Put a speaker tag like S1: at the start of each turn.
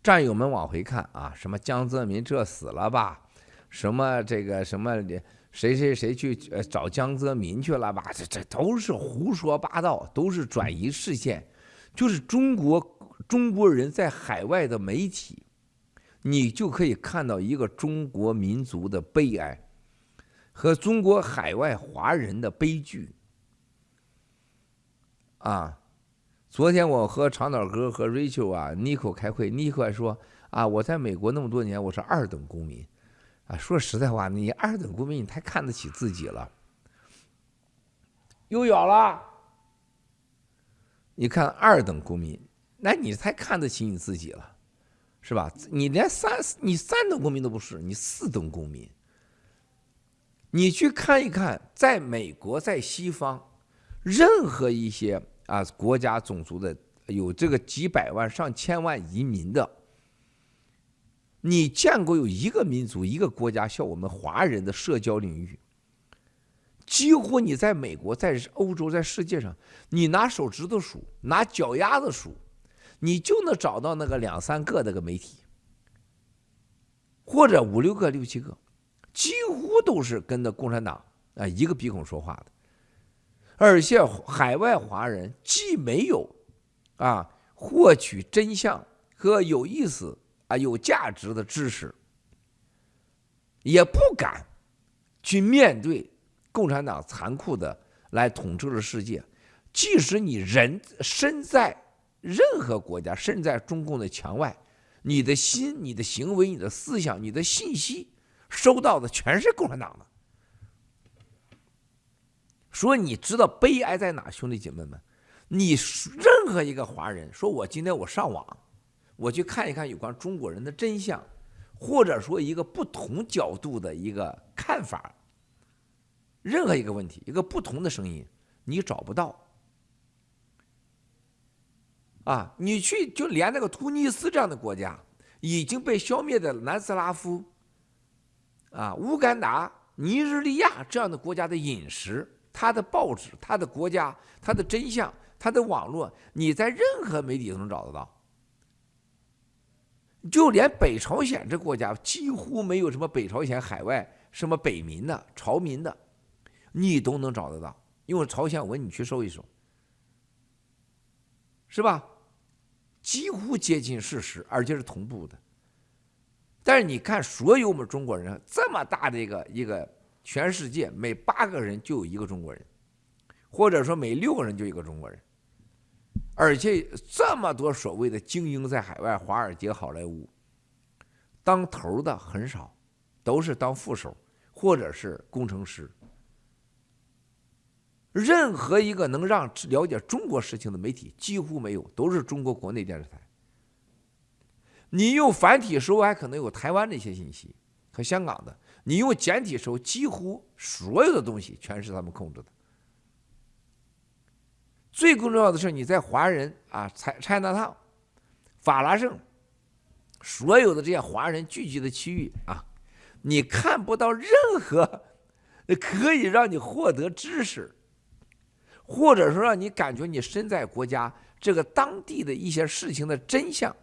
S1: 战友们往回看啊，什么江泽民这死了吧，什么这个什么谁去找江泽民去了吧，这都是胡说八道，都是转移视线。就是中国人在海外的媒体，你就可以看到一个中国民族的悲哀和中国海外华人的悲剧啊。昨天我和长岛哥和 Rachel 啊 Nico 开会，Nico 还说啊，我在美国那么多年，我是二等公民啊。说实在话，你二等公民，你太看得起自己了。又咬了，你看二等公民，那你太看得起你自己了，是吧？你连你三等公民都不是，你四等公民。你去看一看，在美国，在西方，任何一些国家种族的有这个几百万上千万移民的，你见过有一个民族一个国家像我们华人的社交领域？几乎你在美国在欧洲在世界上，你拿手指头数，拿脚丫子数，你就能找到那个2、3个那个媒体，或者5、6个、6、7个，几乎都是跟着共产党一个鼻孔说话的。而且海外华人既没有获取真相和有意思有价值的知识，也不敢去面对共产党残酷的来统治的世界。即使你人身在任何国家，身在中共的墙外，你的心、你的行为、你的思想、你的信息收到的全是共产党的。所以你知道悲哀在哪，兄弟姐妹们？你任何一个华人说，我今天我上网，我去看一看有关中国人的真相，或者说一个不同角度的一个看法，任何一个问题，一个不同的声音，你找不到。你去就连那个突尼斯这样的国家已经被消灭的南斯拉夫乌干达、尼日利亚这样的国家的饮食，他的报纸、他的国家、他的真相、他的网络，你在任何媒体都能找得到。就连北朝鲜这国家几乎没有什么北朝鲜海外什么北民的朝民的，你都能找得到，因为朝鲜文你去搜一搜，是吧？几乎接近事实，而且是同步的。但是你看，所有我们中国人这么大的一个全世界，每8个人就有1个中国人，或者说每6个人就1个中国人，而且这么多所谓的精英在海外，华尔街、好莱坞当头的很少，都是当副手或者是工程师。任何一个能让了解中国事情的媒体几乎没有，都是中国国内电视台。你用繁体搜还可能有台湾的一些信息和香港的，你用简体搜几乎所有的东西全是他们控制的。最重要的是你在华人Chinatown、法拉盛，所有的这些华人聚集的区域你看不到任何可以让你获得知识，或者说让你感觉你身在国家这个当地的一些事情的真相